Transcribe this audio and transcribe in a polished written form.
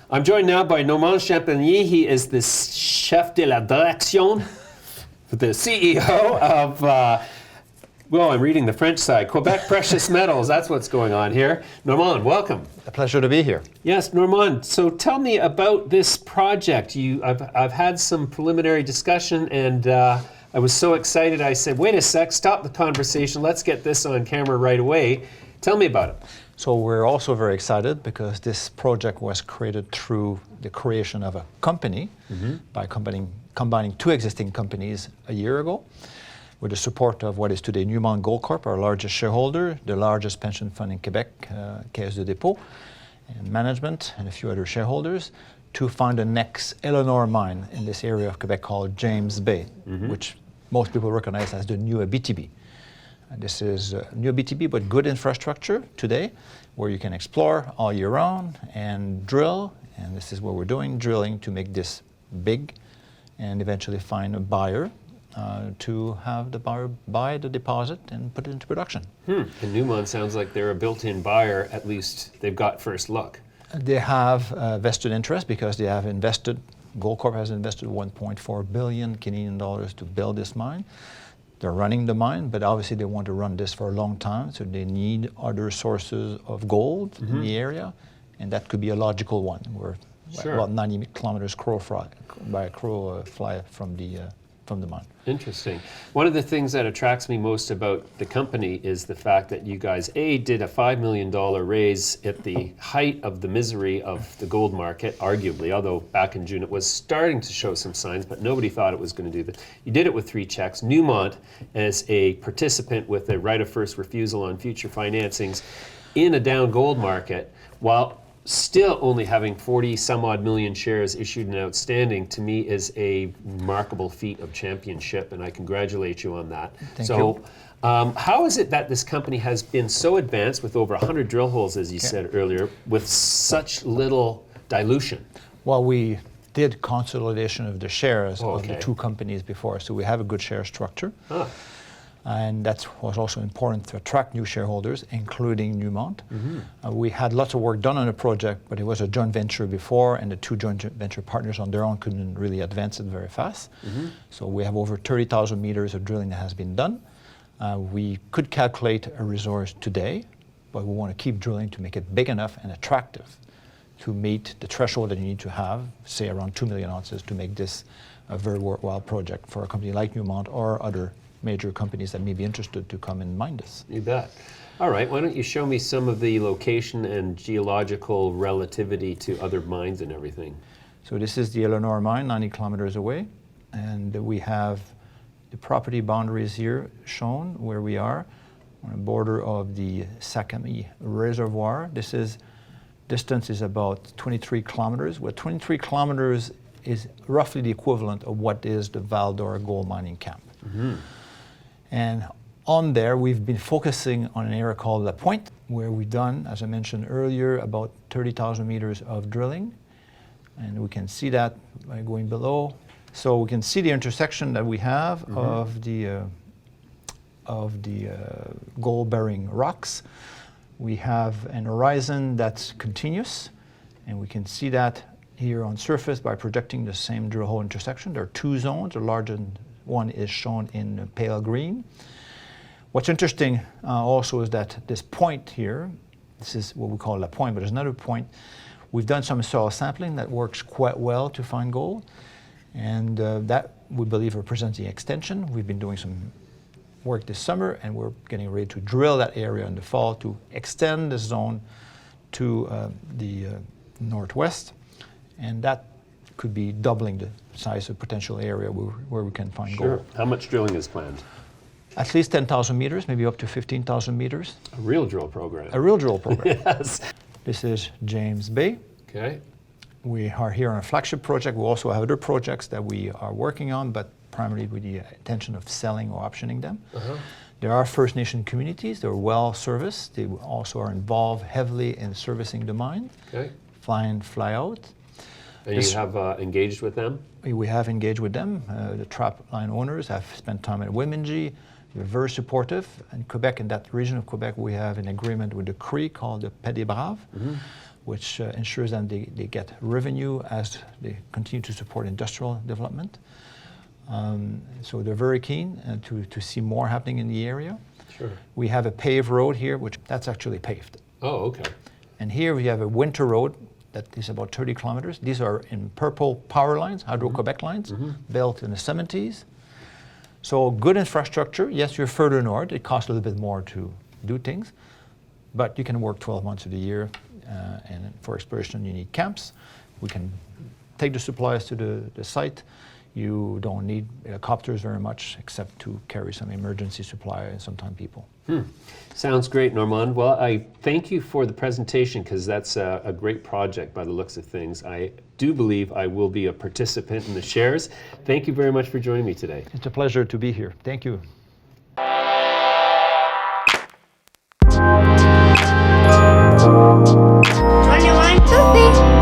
I'm joined now by Normand Champigny. He is the chef de la direction, the CEO of, well, I'm reading the French side, Quebec Precious Metals. That's what's going on here. Normand, welcome. A pleasure to be here. Yes, Normand. So tell me about this project. I've had some preliminary discussion, and I was so excited. I said, wait a sec, stop the conversation. Let's get this on camera right away. Tell me about it. So we're also very excited because this project was created through the creation of a company by combining two existing companies a year ago with the support of what is today Normand Gold Corp, our largest shareholder, the largest pension fund in Quebec, Caisse de dépôt, and management, and a few other shareholders, to find the next Eleonore Mine in this area of Quebec called James Bay, which most people recognize as the new Abitibi. This is new BTB, but good infrastructure today, where you can explore all year round and drill. And this is what we're doing, drilling to make this big and eventually find a buyer to have the buyer buy the deposit and put it into production. And Normand sounds like they're a built-in buyer, at least they've got first look. They have vested interest because they have invested, Goldcorp has invested 1.4 billion Canadian dollars to build this mine. They're running the mine, but obviously they want to run this for a long time, so they need other sources of gold in the area, and that could be a logical one. We're about 90 kilometers by crow fly from the mine. Interesting. One of the things that attracts me most about the company is the fact that you guys, did a $5 million raise at the height of the misery of the gold market, arguably, although back in June it was starting to show some signs, but nobody thought it was going to do that. You did it with 3 checks. Normand, as a participant with a right of first refusal on future financings in a down gold market, while still only having 40 some odd million shares issued and outstanding, to me is a remarkable feat of championship, and I congratulate you on that. Thank you. How is it that this company has been so advanced with over 100 drill holes, as you said earlier, with such little dilution? Well, we did consolidation of the shares of the two companies before, so we have a good share structure. And that was also important to attract new shareholders, including Normand. We had lots of work done on the project, but it was a joint venture before, and the two joint venture partners on their own couldn't really advance it very fast. So we have over 30,000 meters of drilling that has been done. We could calculate a resource today, but we want to keep drilling to make it big enough and attractive to meet the threshold that you need to have, say around 2 million ounces, to make this a very worthwhile project for a company like Normand or other major companies that may be interested to come and mine this. You bet. All right, why don't you show me some of the location and geological relativity to other mines and everything. So this is the Eleonore Mine, 90 kilometers away, and we have the property boundaries here shown where we are on the border of the Sakami reservoir. Distance is about 23 kilometers. Well, 23 kilometers is roughly the equivalent of what is the Val-d'Or gold mining camp. And on there, we've been focusing on an area called La Pointe, where we've done, as I mentioned earlier, about 30,000 meters of drilling. And we can see that by going below. So we can see the intersection that we have of the gold-bearing rocks. We have an horizon that's continuous, and we can see that here on surface by projecting the same drill hole intersection. There are 2 zones. The larger one is shown in pale green. What's interesting also is that this point here, this is what we call La Pointe, but there's another point. We've done some soil sampling that works quite well to find gold, and that we believe represents the extension. We've been doing some work this summer, and we're getting ready to drill that area in the fall to extend the zone to the northwest, and that could be doubling the size of potential area where we can find gold. How much drilling is planned? At least 10,000 meters, maybe up to 15,000 meters. A real drill program. A real drill program. Yes. This is James Bay. Okay. We are here on a flagship project. We also have other projects that we are working on, but primarily with the intention of selling or optioning them. There are First Nation communities. They're well serviced. They also are involved heavily in servicing the mine. Okay. Fly in, fly out. And you have engaged with them? We have engaged with them. The trap line owners have spent time at Wimminji. They're very supportive. In Quebec, in that region of Quebec, we have an agreement with the Cree called the Pays des Braves, which ensures that they get revenue as they continue to support industrial development. So they're very keen to see more happening in the area. Sure. We have a paved road here, which that's actually paved. Oh, okay. And here we have a winter road that is about 30 kilometers. These are in purple power lines, Hydro-Quebec lines, built in the 70s. So good infrastructure. Yes, you're further north. It costs a little bit more to do things, but you can work 12 months of the year. And for exploration, you need camps. We can take the supplies to the site. You don't need helicopters very much, except to carry some emergency supply and sometimes people. Sounds great, Normand. Well, I thank you for the presentation, because that's a great project by the looks of things. I do believe I will be a participant in the shares. Thank you very much for joining me today. It's a pleasure to be here. Thank you. Only one, two, three.